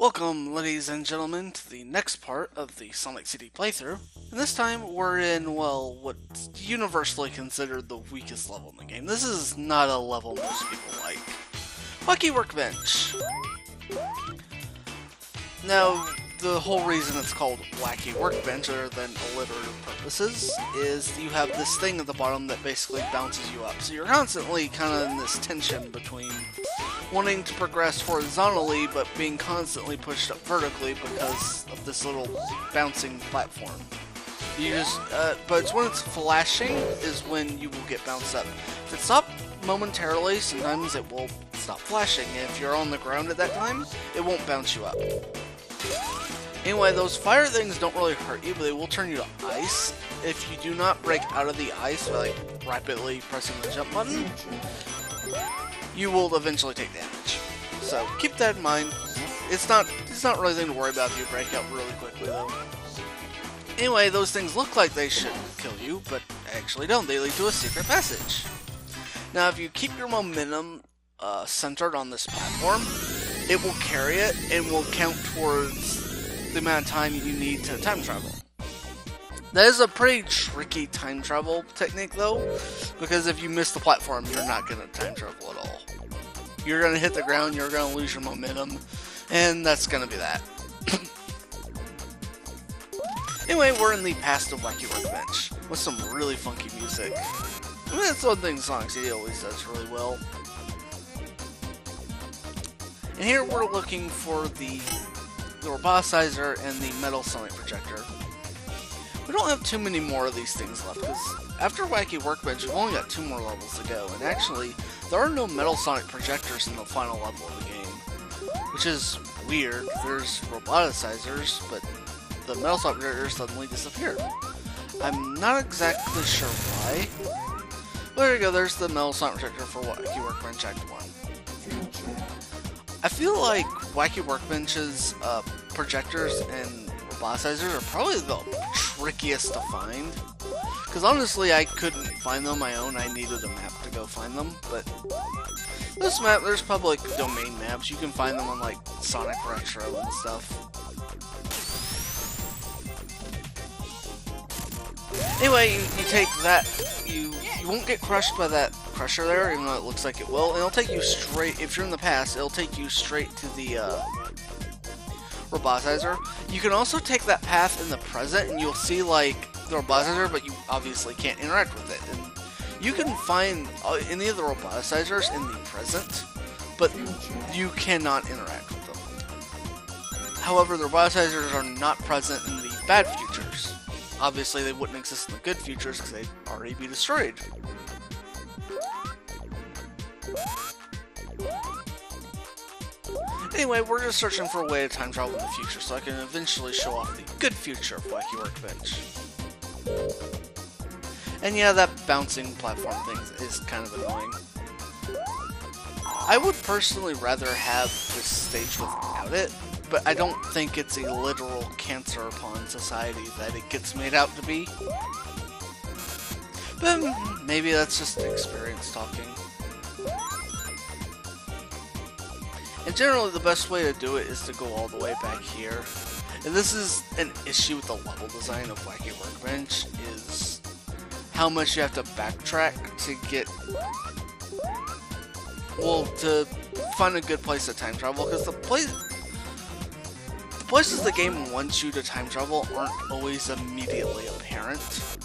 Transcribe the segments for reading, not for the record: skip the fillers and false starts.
Welcome, ladies and gentlemen, to the next part of the Sonic CD playthrough. And this time, we're in, well, what's universally considered the weakest level in the game. This is not a level most people like. Wacky Workbench. Now, the whole reason it's called Wacky Workbench, other than alliterative purposes, is you have this thing at the bottom that basically bounces you up. So you're constantly kind of in this tension between wanting to progress horizontally, but being constantly pushed up vertically because of this little bouncing platform. You just, but it's when it's flashing is when you will get bounced up. If it stops momentarily, sometimes it will stop flashing, and if you're on the ground at that time, it won't bounce you up. Anyway, those fire things don't really hurt you, but they will turn you to ice. If you do not break out of the ice by like rapidly pressing the jump button, you will eventually take damage. So keep that in mind. It's not really anything to worry about if you break out really quickly though. Anyway, those things look like they should kill you, but actually don't. They lead to a secret passage. Now if you keep your momentum centered on this platform, it will carry it and will count towards the amount of time you need to time travel. That is a pretty tricky time travel technique though, because if you miss the platform, you're not going to time travel at all. You're going to hit the ground, you're going to lose your momentum, and that's going to be that. Anyway, we're in the past of Wacky Workbench, with some really funky music. I mean, that's one thing Sonic CD always does really well. And here we're looking for the Robotniker and the metal Sonic projector. We don't have too many more of these things left, because after Wacky Workbench, we've only got 2 more levels to go, and actually, there are no metal Sonic projectors in the final level of the game, which is weird. There's Robotnikers, but the metal Sonic projectors suddenly disappeared. I'm not exactly sure why. Well, there you go, there's the metal Sonic projector for Wacky Workbench Act 1. I feel like Wacky Workbench's projectors and Robotnikers are probably the trickiest to find. Because honestly, I couldn't find them on my own. I needed a map to go find them. But this map, there's public domain maps. You can find them on like Sonic Retro and stuff. Anyway, you take that. You won't get crushed by that crusher there, even though it looks like it will. And it'll take you straight. If you're in the past, it'll take you straight to the Robotniker. You can also take that path in the present, and you'll see like the Robotniker, but you obviously can't interact with it. And you can find any of the Robotnikers in the present, but you cannot interact with them. However, the Robotnikers are not present in the bad futures. Obviously, they wouldn't exist in the good futures because they'd already be destroyed. Anyway, we're just searching for a way to time travel in the future so I can eventually show off the good future of Wacky Workbench. And yeah, that bouncing platform thing is kind of annoying. I would personally rather have this stage without it, but I don't think it's a literal cancer upon society that it gets made out to be. But maybe that's just experience talking. And generally the best way to do it is to go all the way back here. And this is an issue with the level design of Wacky Workbench, is how much you have to backtrack to get, well, to find a good place to time travel, because the places the game wants you to time travel aren't always immediately apparent.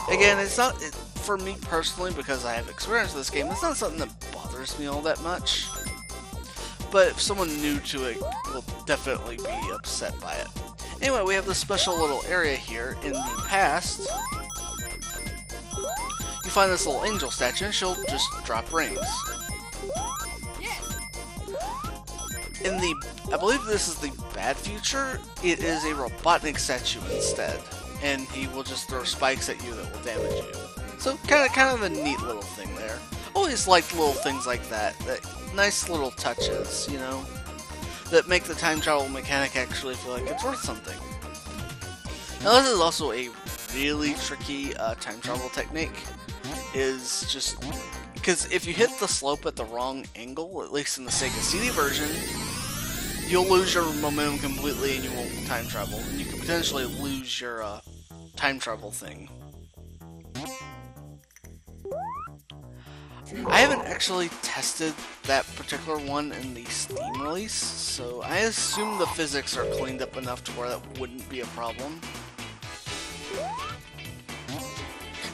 Again, it's not, for me personally, because I have experience with this game, it's not something that bothers me all that much. But if someone new to it will definitely be upset by it. Anyway, we have this special little area here. In the past, you find this little angel statue and she'll just drop rings. In the, I believe this is the bad future, it is a Robotnik statue instead. And he will just throw spikes at you that will damage you. So kind of a neat little thing there. Always liked little things like that. Nice little touches, you know, that make the time travel mechanic actually feel like it's worth something. Now this is also a really tricky time travel technique. Is just because if you hit the slope at the wrong angle, at least in the Sega CD version, you'll lose your momentum completely and you won't time travel. And you could potentially lose your time travel thing. I haven't actually tested that particular one in the Steam release, so I assume the physics are cleaned up enough to where that wouldn't be a problem.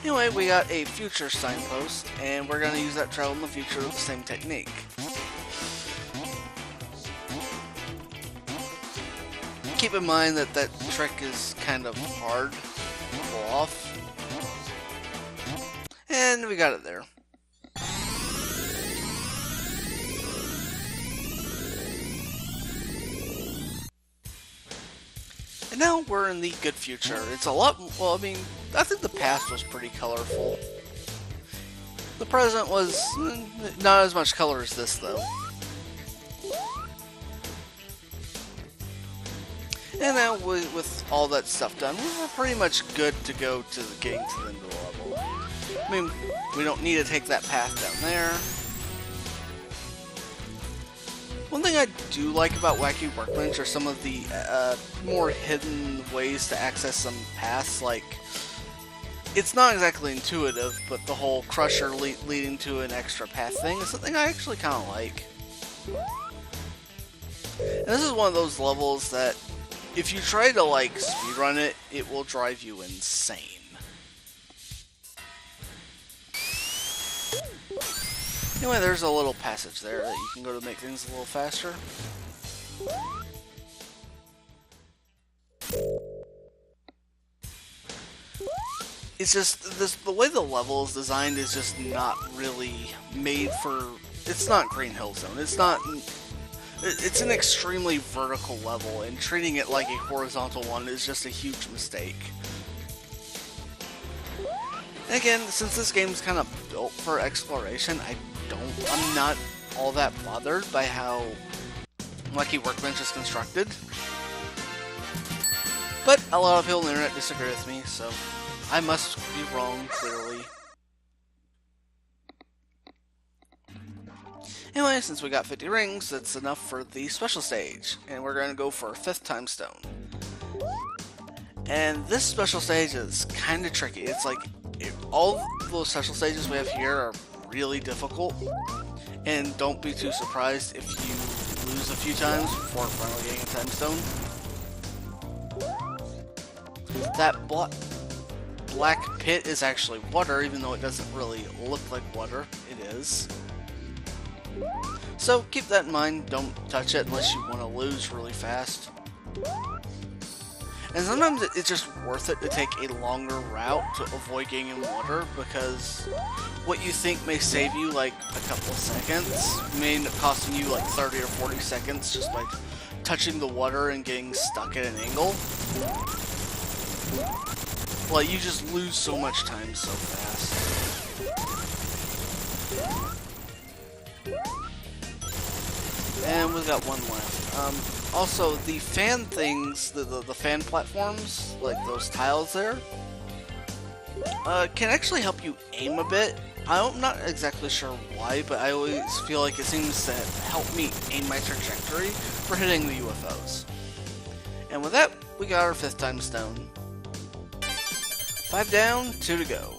Anyway, we got a future signpost, and we're going to use that to travel in the future with the same technique. Keep in mind that that trick is kind of hard to pull off. And we got it there. And now we're in the good future. It's a lot, well, I mean, I think the past was pretty colorful. The present was not as much color as this, though. And now with all that stuff done, we're pretty much good to go to getting to the end of the level. I mean, we don't need to take that path down there. One thing I do like about Wacky Workbench are some of the more hidden ways to access some paths. Like, it's not exactly intuitive, but the whole crusher leading to an extra path thing is something I actually kind of like. And this is one of those levels that, if you try to, like, speedrun it, it will drive you insane. Anyway, there's a little passage there that you can go to make things a little faster. It's just, the way the level is designed is just not really made for, it's not Green Hill Zone. It's an extremely vertical level, and treating it like a horizontal one is just a huge mistake. And again, since this game is kind of built for exploration, I'm not all that bothered by how Wacky Workbench is constructed. But a lot of people on the internet disagree with me, so I must be wrong, clearly. Anyway, since we got 50 rings, that's enough for the special stage, and we're going to go for a 5th time stone. And this special stage is kind of tricky. It's like, all those special stages we have here are really difficult, and don't be too surprised if you lose a few times before finally getting a time stone. That black pit is actually water, even though it doesn't really look like water. It is. So keep that in mind, don't touch it unless you want to lose really fast. And sometimes it's just worth it to take a longer route to avoid getting in water, because what you think may save you like a couple of seconds may end up costing you like 30 or 40 seconds just by touching the water and getting stuck at an angle. Like, you just lose so much time so fast. And we've got one left. Also, the fan things, the fan platforms, like those tiles there, can actually help you aim a bit. I'm not exactly sure why, but I always feel like it seems to help me aim my trajectory for hitting the UFOs. And with that, we got our 5th time stone. 5 down, 2 to go.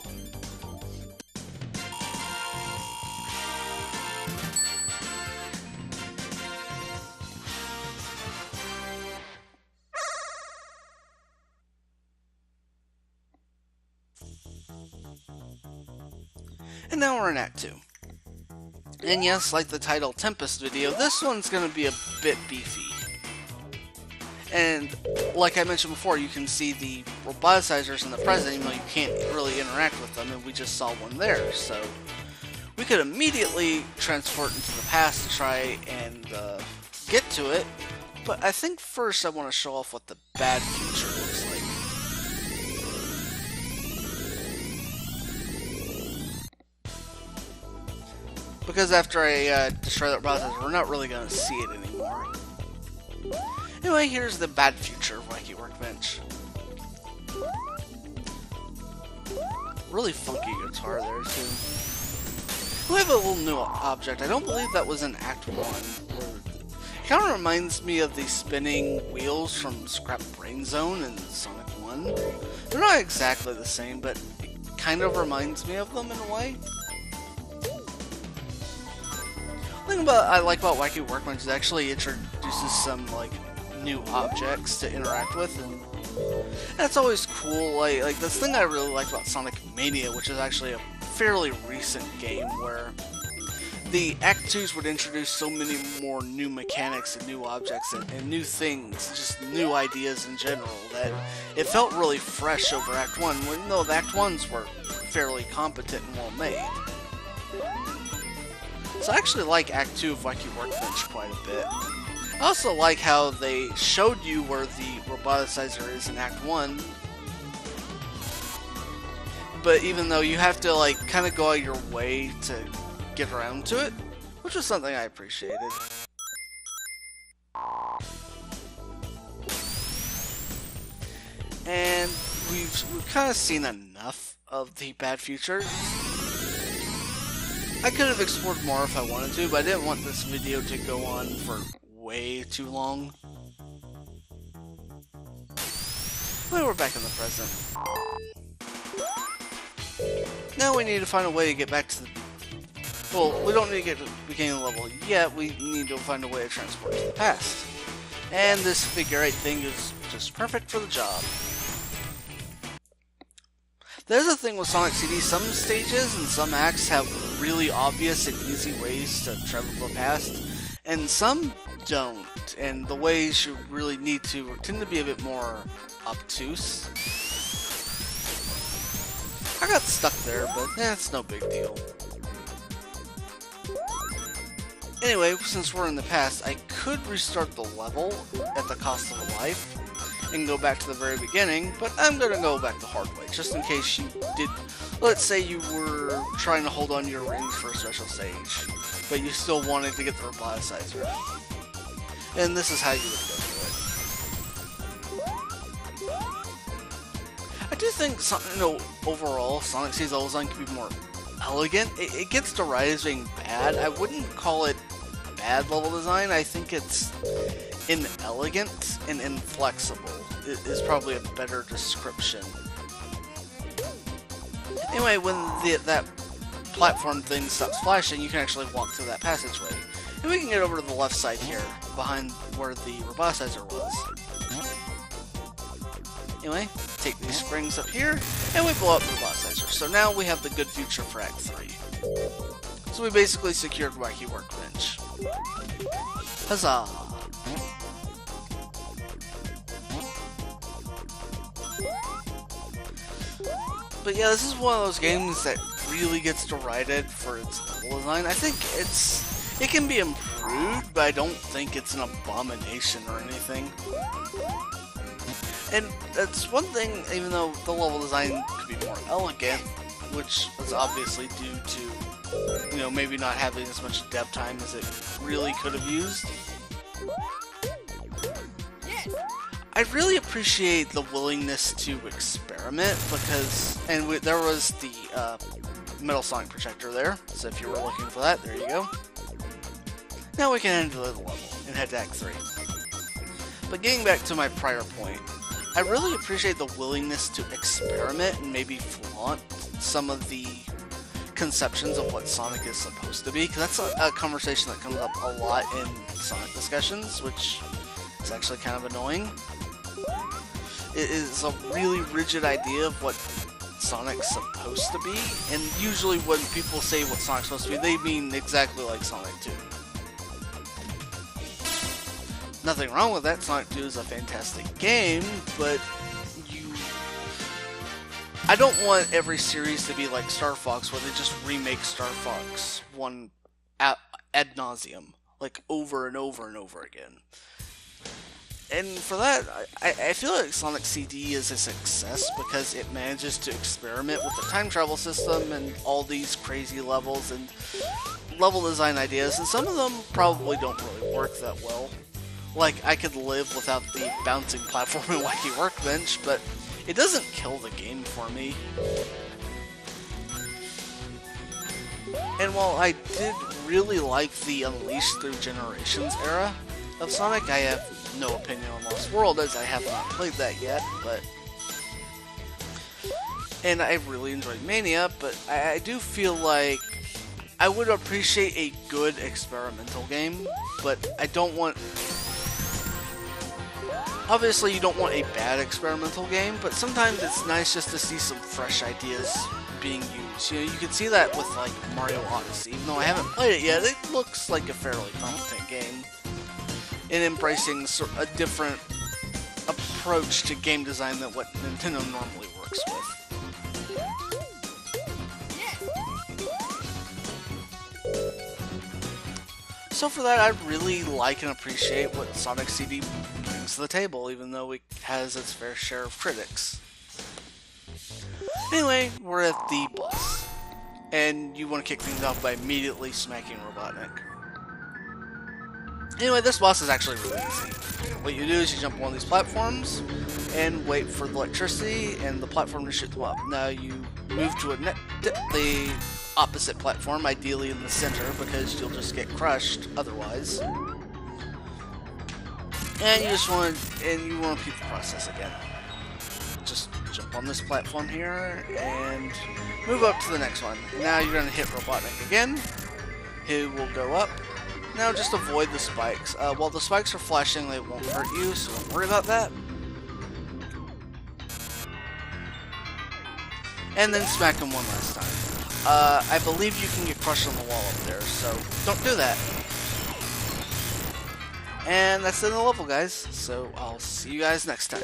And now we're in Act 2. And yes, like the title Tempest video, this one's going to be a bit beefy. And like I mentioned before, you can see the roboticizers in the present, even though you can't really interact with them, and we just saw one there. So we could immediately transport into the past to try and get to it. But I think first I want to show off what the bad future looks like. Because after I destroy that process, we're not really going to see it anymore. Anyway, here's the bad future of Wacky Workbench. Really funky guitar there, too. We have a little new object. I don't believe that was in Act 1. Kind of reminds me of the spinning wheels from Scrap Brain Zone in Sonic 1. They're not exactly the same, but it kind of reminds me of them in a way. The thing I like about Wacky Workbench is it actually introduces some like new objects to interact with, and that's always cool. Like this thing I really like about Sonic Mania, which is actually a fairly recent game where the Act 2s would introduce so many more new mechanics and new objects and new things, just new ideas in general, that it felt really fresh over Act 1, even though the Act 1s were fairly competent and well made. So I actually like Act 2 of Wacky Workbench quite a bit. I also like how they showed you where the roboticizer is in Act 1, but even though you have to like kind of go out your way to get around to it, which was something I appreciated. And we've kind of seen enough of the bad future. I could have explored more if I wanted to, but I didn't want this video to go on for way too long. Well, we're back in the present. Now we need to find a way to get back to the... Well, we don't need to get to the beginning of the level yet, we need to find a way to transport to the past. And this figure 8 thing is just perfect for the job. There's a thing with Sonic CD, some stages and some acts have really obvious and easy ways to travel to the past, and some don't, and the ways you really need to tend to be a bit more obtuse. I got stuck there, but it's no big deal. Anyway, since we're in the past, I could restart the level at the cost of a life and go back to the very beginning, but I'm gonna go back the hard way, just in case you did. Let's say you were trying to hold on to your rings for a special stage, but you still wanted to get the roboticizer. And this is how you would go through it. I do think, overall, Sonic C's level design could be more elegant. It gets derided as being bad. I wouldn't call it bad level design. I think it's inelegant and inflexible is probably a better description. Anyway, when that platform thing stops flashing, you can actually walk through that passageway. And we can get over to the left side here, behind where the roboticizer was. Anyway, take these springs up here, and we blow up the roboticizer. So now we have the good future for Act 3. So we basically secured Wacky Workbench. Huzzah! But yeah, this is one of those games that really gets derided for its level design. I think it can be improved, but I don't think it's an abomination or anything. And that's one thing, even though the level design could be more elegant, which is obviously due to, maybe not having as much dev time as it really could have used. I really appreciate the willingness to experiment because, there was the Metal Sonic Protector there, so if you were looking for that, there you go. Now we can enter the level and head to Act 3. But getting back to my prior point, I really appreciate the willingness to experiment and maybe flaunt some of the conceptions of what Sonic is supposed to be, because that's a conversation that comes up a lot in Sonic discussions, which is actually kind of annoying. It is a really rigid idea of what Sonic's supposed to be, and usually when people say what Sonic's supposed to be, they mean exactly like Sonic 2. Nothing wrong with that, Sonic 2 is a fantastic game, but I don't want every series to be like Star Fox, where they just remake Star Fox one ad nauseum, like over and over and over again. And for that, I feel like Sonic CD is a success because it manages to experiment with the time travel system and all these crazy levels and level design ideas, and some of them probably don't really work that well. Like, I could live without the bouncing platform in Wacky Workbench, but it doesn't kill the game for me. And while I did really like the Unleashed Through Generations era, of Sonic. I have no opinion on Lost World as I have not played that yet, but... And I really enjoyed Mania, but I do feel like I would appreciate a good experimental game, but I don't want... Obviously, you don't want a bad experimental game, but sometimes it's nice just to see some fresh ideas being used. You know, you can see that with, like, Mario Odyssey. Even though I haven't played it yet, it looks like a fairly competent game in embracing a different approach to game design than what Nintendo normally works with. So for that, I really like and appreciate what Sonic CD brings to the table, even though it has its fair share of critics. Anyway, we're at the boss, and you want to kick things off by immediately smacking Robotnik. Anyway, this boss is actually really easy. What you do is you jump on one of these platforms, and wait for the electricity and the platform to shoot them up. Now you move to the opposite platform, ideally in the center, because you'll just get crushed otherwise. And you just want to repeat the process again. Just jump on this platform here and move up to the next one. Now you're going to hit Robotnik again. He will go up. Now just avoid the spikes. While the spikes are flashing, they won't hurt you, so don't worry about that. And then smack him one last time. I believe you can get crushed on the wall up there, so don't do that. And that's the end of the level, guys. So I'll see you guys next time.